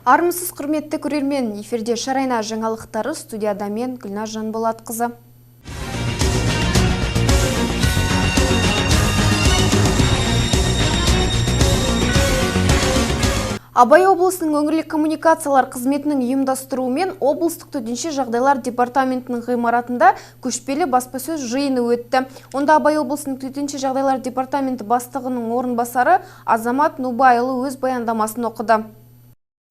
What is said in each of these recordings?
Армысыз құрметті көрермен, эфирде шарайна жаңалықтары, студияда мен Гүлназ Жанболатқызы. Абай облысының өңірлік коммуникациялар қызметінің ұйымдастыруымен облыстық төтенше жағдайлар департаментінің ғимаратында көшпелі баспасөз жиыны өтті. Онда Абай облысының төтенше жағдайлар департаменті бастығының орынбасары Азамат Нубайұлы өз баяндамасын оқыды.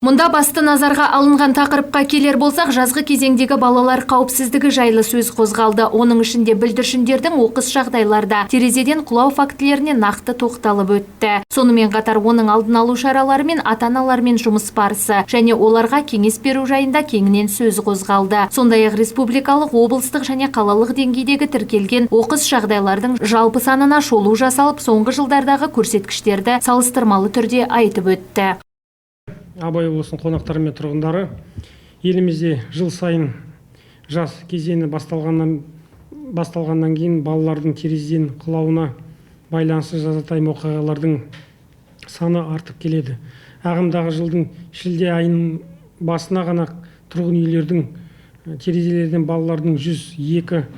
Мұнда басты назарға алынған тақырыпқа келер болсақ, жазғы кезеңдегі балалар қауіпсіздігі жайлы сөз қозғалды. Оның ішінде бүлдіршіндердің оқыс жағдайларда терезеден құлау фактілеріне нақты тоқталып өтті. Сонымен қатар оның алдын алу шаралары мен ата-аналармен жұмыс барысы және оларға кеңес беру жайында кеңінен сөз қозғалды. Сондай-ақ республикалық, облыстық және қалалық деңгейдегі тіркелген оқыс жағдайлардың жалпы санына шолу жасалып, соңғы жылдардағы көрсеткіштерді салыстырмалы түрде айтып өтті. Абай облысының қонақтары мен тұрғындары, елімізде жыл сайын жаз кезеңі басталғаннан кейін балалардың терезеден құлауына байланысты жазатайым оқиғалардың саны артып келеді. Ағымдағы жылдың шілде айының басына ғана тұрғын үйлердің терезелерден балалардың 102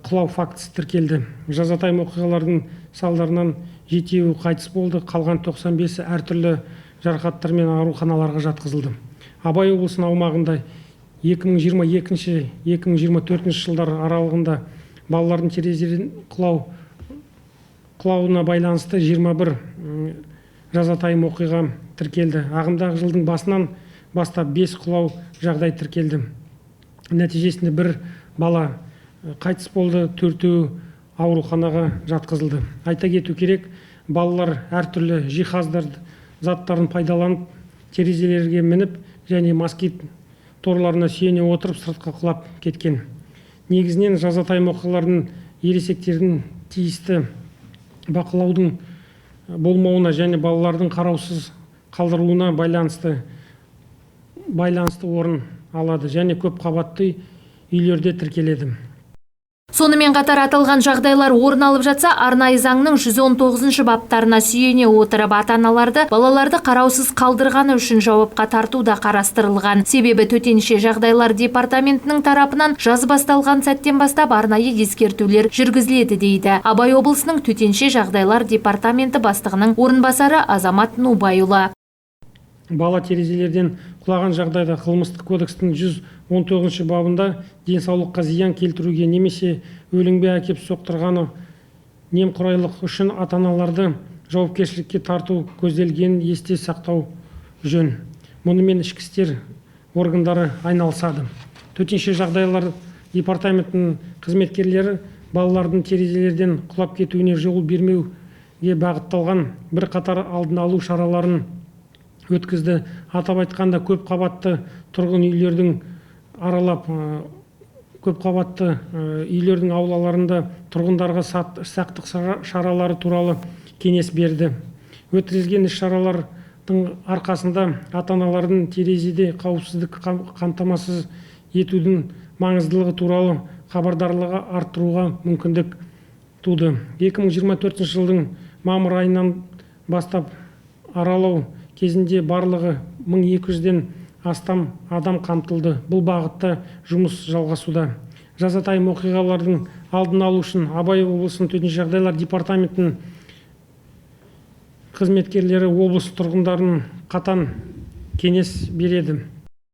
құлау фактісі тіркелді. Жазатайым оқиғалардың салдарынан 7-еуі қайтыс болды, қалған 95-і әртүрлі жарақаттармен ауруханаларға жатқызылды. Абай облысының аумағында 2022-2024 жылдар аралығында балалардың терезеден құлауына байланысты 21 жазатайым оқиға тіркелді. Ағымдағы жылдың басынан бастап 5 құлау жағдай тіркелді. Нәтижесінде бір бала қайтыс болды, 4-еуі ауруханаға жатқызылды. Айта кету керек, балалар әртүрлі жиһаздарды заттарын пайдаланып, терезелерге мініп және москит торларына сүйене отырып сыртқа құлап кеткен. Негізінен жазатайым оқиғалардың ересектердің тиісті бақылаудың болмауына және балалардың қараусыз қалдырылуына байланысты орын алады және көп қабатты үйлерде тіркеледі. Сонымен қатар аталған жағдайлар орын алып жатса, арнайы заңның 119 баптарына сүйене отырып ата-аналарды балаларды қараусыз қалдырғаны үшін жауапқа тарту да қарастырылған. Себебі төтенше жағдайлар департаментінің тарапынан жаз басталған сәттен бастап арнайы ескертулер жүргізіледі дейді Абай облысының төтенше жағдайлар департаменті бастығының орынбасары Азамат Нубайұлы. Бала терезелерден құлаған жағдайда қылмыстық кодекстің 119 бабында денсаулыққа зиян келтіруге немесе өлімге әкеп соқтырғаны немқұрайлық үшін ата-аналарды жауапкершілікке тарту көзделгенін есте сақтау жөн. Мұнымен ішкі істер органдары айналысады. Төтенше жағдайлар департаментінің қызметкерлері балалардың терезелерден құлап кетуіне жол бермеуге бағытталған бірқатар алдын алу шараларын өткізді. Атап айтқанда көп қабатты тұрғын үйлердің аралап, көп қабатты үйлердің аулаларында тұрғындарға сақтық шаралары туралы кеңес берді. Өткізілген іс-шаралардың арқасында ата-аналардың терезеде қауіпсіздік қамтамасыз етудің маңыздылығы туралы хабардарлығы арттыруға мүмкіндік туды. 2024 жылдың мамыр айынан бастап аралау кезінде барлығы 1200-ден астам адам қамтылды. Бұл бағытта жұмыс жалғасуда. Жазатайым оқиғалардың алдын алу үшін Абай облысының төтенше жағдайлар департаментінің қызметкерлері облыс тұрғындарын қатаң кеңес береді.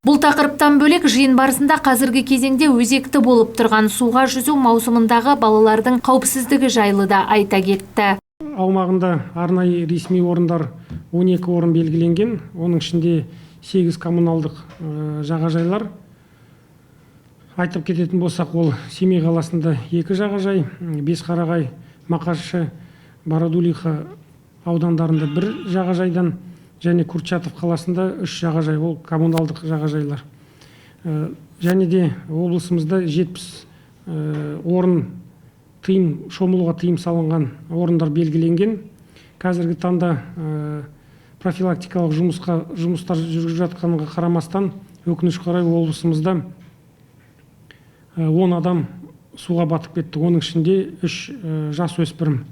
Бұл тақырыптан бөлек жиын барысында қазіргі кезеңде өзекті болып тұрған суға жүзу маусымындағы балалардың қауіпсіздігі жайлы да айта кетті. Аумағында арнайы ресми орындар 12 орын белгіленген, оның ішінде 8 коммуналдық жағажайлар. Айтып кететін болсақ, ол Семей қаласында 2 жағажай, Бесқарағай, Мақашы, Бородулиха аудандарында 1 жағажайдан және Курчатов қаласында 3 жағажай, ол коммуналдық жағажайлар. Және де облысымызда 70 орын шомылуға тыйым салынған орындар белгіленген. Қазіргі таңда профилактикалық жұмыстар жүргізіліп жатқанға қарамастан, өкінішке қарай облысымызда 10 адам суға батып кетті. Оның ішінде 3 жас өспірім.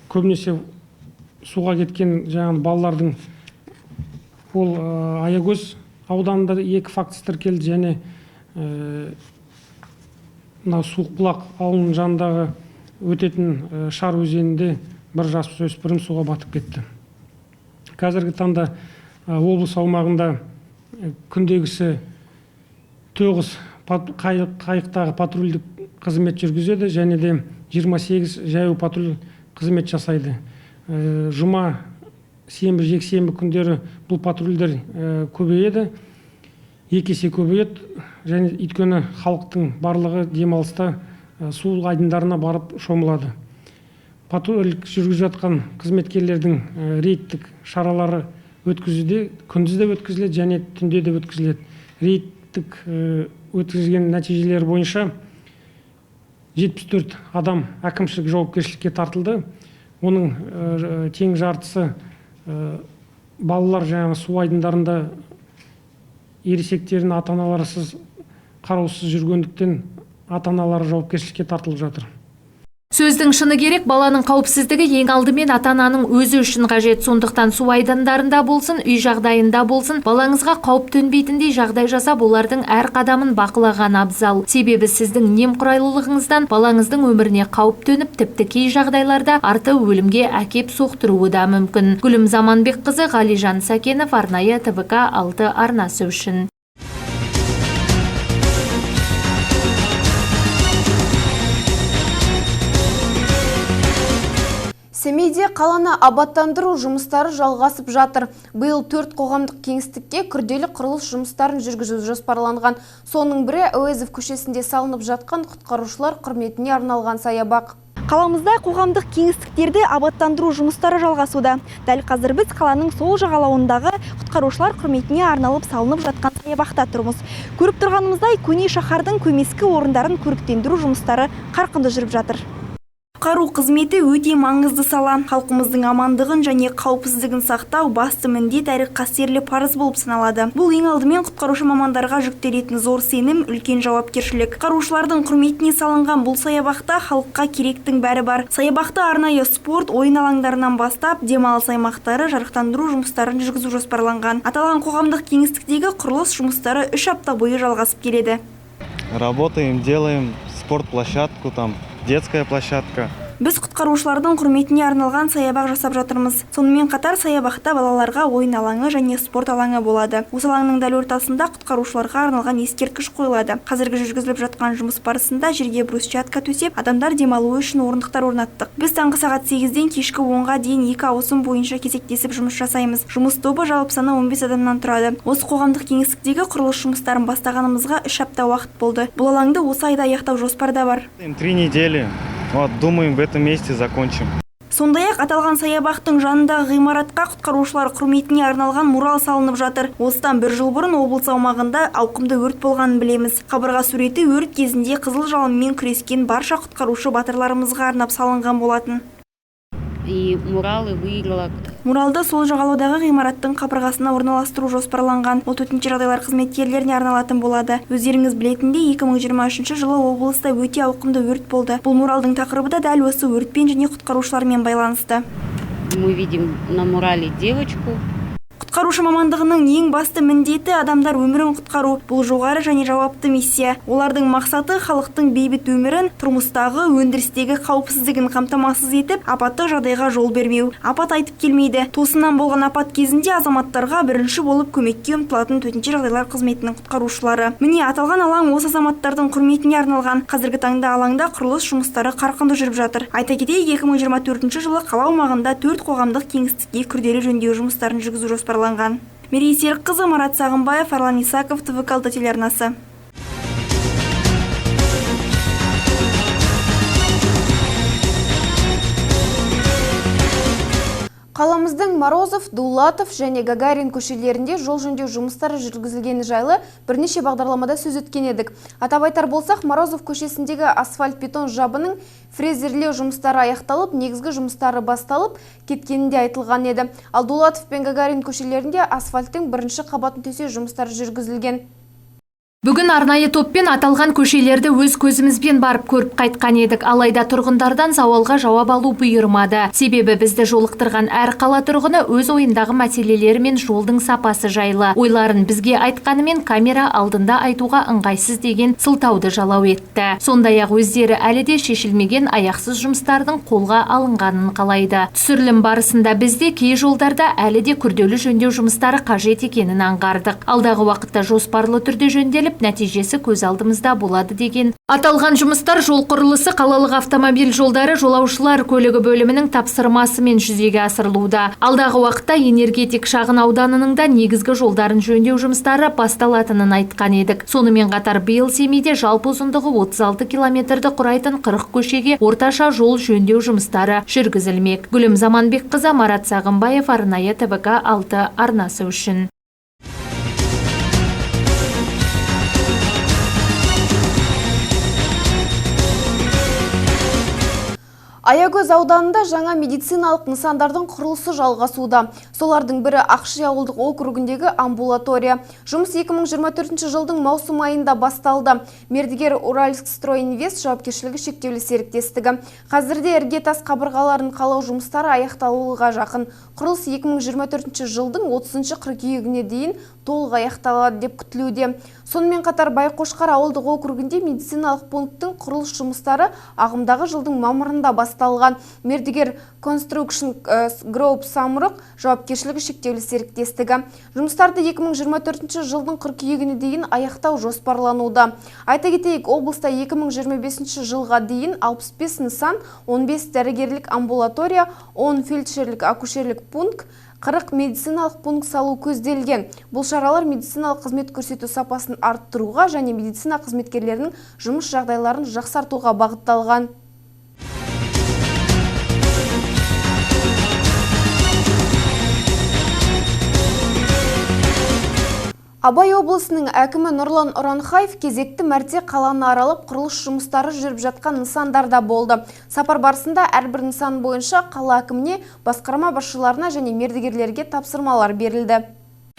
Көбінесе суға кеткен балалардың ол Аягөз ауданында 2 фактісі тіркелді және мына Суықбұлақ ауылының жанындағы өтетін Шар өзенінде бір жасөспірім суға батып кетті. Қазіргі таңда облыс аумағында күндегісі 9 қайықтағы патрульдік қызмет жүргізеді және де 28 жаяу патруль қызмет жасайды. Жұма, сенбі, жексенбі күндері бұл патрульдер көбейеді, 2 есе көбейеді және өйткені халықтың барлығы демалыста су айдындарына барып шомылады. Патрульдік жүргізіп жатқан қызметкерлердің рейдтік шаралары өткізуде күндізде өткізіледі және түнде де өткізіледі. Рейдтік өткізілген нәтижелер бойынша 74 адам әкімшілік жауапкершілікке тартылды. Оның тең жартысы балалар жаңағы су айдындарында ересектерін ата-аналарсыз қараусыз жүргендіктен ата-аналары жауапкершілікке тартылып жатыр. Сөздің шыны керек, баланың қауіпсіздігі ең алдымен ата-ананың өзі үшін қажет. Сондықтан су айдындарында болсын, үй жағдайында болсын, балаңызға қауіп төнбейтіндей жағдай жасап, олардың әр қадамын бақылаған абзал. Себебі сіздің немқұрайлылығыңыздан балаңыздың өміріне қауіп төніп, тіпті кей жағдайларда арты өлімге әкеп соқтыруы да мүмкін. Гүлім Заманбекқызы, Ғалижан Сәкенов, арнайы ТВК 6 арнасы үшін. Семейде қаланы абаттандыру жұмыстары жалғасып жатыр. Биыл 4 қоғамдық кеңістікке күрделі құрылыс жұмыстарын жүргізу жоспарланған. Соның бірі Әуезов көшесінде салынып жатқан құтқарушылар құрметіне арналған саябақ. Қаламызда қоғамдық кеңістіктерді абаттандыру жұмыстары жалғасуда. Дәл қазір біз қаланың сол жағалауындағы құтқарушылар құрметіне арналып салынып жатқан саябақта тұрмыз. Көріп тұрғанымыздай, көне шаһардың көмескі орындарын көріктендіру жұмыстары қарқынды жүріп жатыр. Құтқару қызметі өте маңызды сала. Халқымыздың амандығын және қауіпсіздігін сақтау басты міндет әрі қастерлі парыз болып саналады. Бұл ең алдымен құтқарушы мамандарға жүктелетін зор сенім, үлкен жауапкершілік. Құтқарушылардың құрметіне салынған бұл саябақта халыққа керектің бәрі бар. Саябақта арнайы спорт, ойын алаңдарынан бастап, демалыс аймақтары, жарықтандыру жұмыстарын жүргізу жоспарланған. Аталған қоғамдық кеңістіктегі құрылыс жұмыстары 3 апта бойы жалғасып келеді. Работаем, делаем спорт-площадку, там детская площадка. Біз құтқарушылардың құрметіне арналған саябақ жасап жатырмыз. Сонымен қатар саябақта балаларға ойын алаңы және спорт алаңы болады. Осы алаңның дәл ортасында құтқарушыларға арналған ескерткіш қойылады. Қазіргі жүргізіліп жатқан жұмыс барысында жерге брусчатка төсеп, адамдар демалуы үшін орындықтар орнаттық. Біз таңғы сағат 8-ден кешкі 10-ға дейін 2 ауысым бойынша кезектесіп жұмыс жасаймыз. Жұмыс тобы жалпы саны 15 адамнан тұрады. Осы қоғамдық кеңістіктегі құрылыс жұмыстарын бастағанымызға 3 апта уақыт болды. Бұл алаңды осы айда аяқтау жоспарда бар. 3 недели. Вот, думаем, в этом месте закончим. Сондай-ақ аталған саябақтың жанындағы ғимаратқа құтқарушылар құрметіне арналған мурал салынып жатыр. Осыдан 1 жыл бұрын облыс аумағында ауқымды өрт болғанын білеміз. Қабырға суреті өрт кезінде қызыл жалынмен күрескен барша құтқарушы батырларымызға арнап салынған болатын. И муралы выиграла. Муралды сол жағалаудағы ғимараттың қабырғасына орналастыру жоспарланған. Ол төтенше жағдайлар қызметкерлеріне арналатын болады. Өздеріңіз білетіндей, 2023 жылы облыста өте ауқымды өрт болды. Бұл муралдың тақырыбы да дәл осы өртпен және құтқарушылармен байланысты. Мы видим на мурале девочку. Құтқарушы мамандығының ең басты міндеті адамдар өмірін құтқару. Бұл жоғары және жауапты миссия. Олардың мақсаты халықтың бейбіт өмірін, тұрмыстағы, өндірістегі қауіпсіздігін қамтамасыз етіп, апаттық жағдайға жол бермеу. Апат айтып келмейді. Тосыннан болған апат кезінде азаматтарға бірінші болып көмекке ұмтылатын төтенше жағдайлар қызметінің құтқарушылары. Міне аталған алаң осы азаматтардың құрметіне арналған. Қазіргі таңда алаңда құрылыс жұмыстары қарқынды жүріп жатыр. Айта кетейік, 2024 жылы қала аумағында 4 қоғамдық кеңістікке күрделі жөндеу жұмыстарын жүргізу жоспарланған. Мерей Серікқызы, Марат Сағынбаев, Арлан Исаков, ТВК 6 телеарнасы. Қаламыздың Морозов, Дулатов және Гагарин көшелерінде жол жөндеу жұмыстары жүргізілгені жайлы бірнеше бағдарламада сөз өткен едік. Атап айтар болсақ, Морозов көшесіндегі асфальт-бетон жабының фрезерлеу жұмыстары аяқталып, негізгі жұмыстары басталып кеткенінде айтылған еді. Ал Дулатов пен Гагарин көшелерінде асфальттың бірінші қабатын төсеу жұмыстары жүргізілген. Бүгін арнайы топпен аталған көшелерді өз көзімізбен барып көріп қайтқан едік. Алайда тұрғындардан сауалға жауап алу бұйырмады. Себебі бізді жолықтырған әр қала тұрғыны өз ойындағы мәселелері мен жолдың сапасы жайлы. Ойларын бізге айтқанымен камера алдында айтуға ыңғайсыз деген сылтауды жалау етті. Сондай-ақ өздері әлі де шешілмеген аяқсыз жұмыстардың қолға алынғанын қалайды. Түсірілім барысында бізде кей жолдарда әлі де күрделі жөндеу жұмыстары қажет екенін аңғардық. Алдағы уақытта жоспарлы түрде жөнделіп, нәтижесі көз алдымызда болады деген. Аталған жұмыстар жол құрылысы қалалық автомобиль жолдары жолаушылар көлігі бөлімінің тапсырмасымен жүзеге асырылуда. Алдағы уақытта энергетик шағын ауданының да негізгі жолдарын жөндеу жұмыстары басталатынын айтқан едік. Сонымен қатар биыл Семейде жалпы ұзындығы 36 километрді құрайтын 40 көшеге орташа жол жөндеу жұмыстары жүргізілмек. Гүлім Заманбекқызы, Марат Сағынбаев, арнайы ТВК 6 арнасы үшін. Аягөз ауданында жаңа медициналық нысандардың құрылысы жалғасуда. Солардың бірі Ақши ауылдық округіндегі амбулатория. Жұмыс 2024 жылдың маусым айында басталды. Мердігер Уральскстройинвест жауапкершілігі шектеулі серіктестігі. Қазірде іргетас қабырғаларын қалау жұмыстары аяқталуға жақын. Құрылыс 2024 жылдың 30 қыркүйегіне дейін толық аяқталады деп күтілуде. Сонымен қатар Байқошқар ауылдық округінде медициналық пункттің құрылыс жұмыстары ағымдағы жылдың мамырында басталған. Мердігер Construction Group Самұрық жауапкершілігі шектеулі серіктестігі. Жұмыстарды 2024 жылдың қыркүйегіне дейін аяқтау жоспарлануда. Айта кетейік, облыста 2025 жылға дейін 65 нысан, 15 дәрігерлік амбулатория, 10 фельдшерлік акушерлік пункт, 40 медициналық пункт салу көзделген. Бұл шаралар медициналық қызмет көрсету сапасын арттыруға және медицина қызметкерлерінің жұмыс жағдайларын жақсартуға бағытталған. Абай облысының әкімі Нұрлан Ұранхаев кезекті мәрте қаланы аралап құрылыс жұмыстары жүріп жатқан нысандарда болды. Сапар барысында әрбір нысан бойынша қала әкіміне, басқарма басшыларына және мердігерлерге тапсырмалар берілді.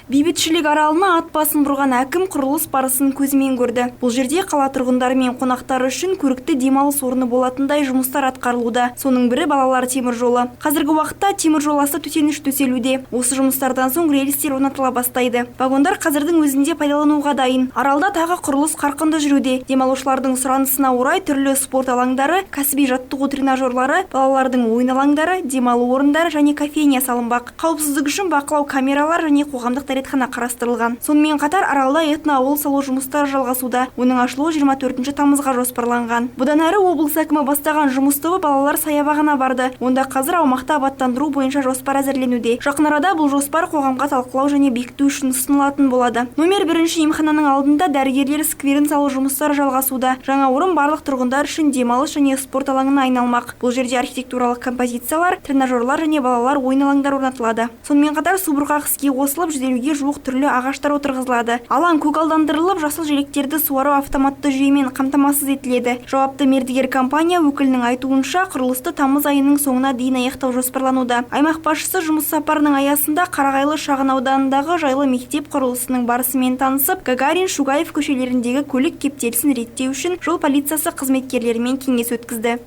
Бейбітшілік аралына ат басын бұрған әкім құрылыс барысын көзімен көрді. Бұл жерде қала тұрғындары мен қонақтары үшін көрікті демалыс орны болатындай жұмыстар атқарылуда. Соның бірі балалар темір жолы. Қазіргі уақытта темір жол асты төсеніш төселуде. Осы жұмыстардан соң рельстер орнатыла бастайды. Вагондар қазірдің өзінде пайдалануға дайын. Аралда тағы құрылыс қарқынды жүруде. Демалушылардың сұранысына орай түрлі спорт алаңдары, кәсіби жаттығу тренажерлары, балалардың ойын алаңдары, демалу орындары және кофейня салынбақ. Қауіпсіздік үшін бақылау камералар және қоғамдық дәретхана қарастырылған. Сонымен қатар аралда этно ауыл салу жұмыстары жалғасуда. Оның ашылуы 24 тамызға жоспарланған. Бұдан әрі облыс әкімі бастаған жұмыс тобы балалар саябағына барды. Онда қазір аумақты абаттандыру бойынша жоспар әзірленуде. Жақын арада бұл жоспар қоғамға талқылау және бекіту үшін ұсынылатын болады. Номер 1 емхананың алдында дәрігерлер скверін салу жұмыстары жалғасуда. Жаңа орын барлық тұрғындар үшін демалыс және спорт алаңына айналмақ. Бұл жерде архитектуралық композициялар, тренажерлар және балалар ойын алаңдары орнатылады. Сонымен қатар субұрқақ іске қосылып, жуық түрлі ағаштар отырғызылады. Алаң көгалдандырылып, жасыл желектерді суару автоматты жүйемен қамтамасыз етіледі. Жауапты мердігер компания өкілінің айтуынша, құрылысты тамыз айының соңына дейін аяқтау жоспарлануда. Аймақ басшысы жұмыс сапарының аясында Қарағайлы шағын ауданындағы жайлы мектеп құрылысының барысымен танысып, Гагарин, Шугаев көшелеріндегі көлік кептелісін реттеу үшін жол полициясы қызметкерлерімен кеңес өткізді.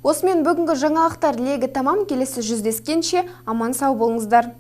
Осымен бүгінгі жаңалықтар легі тамам, келесі жүздескенше аман сау болыңыздар.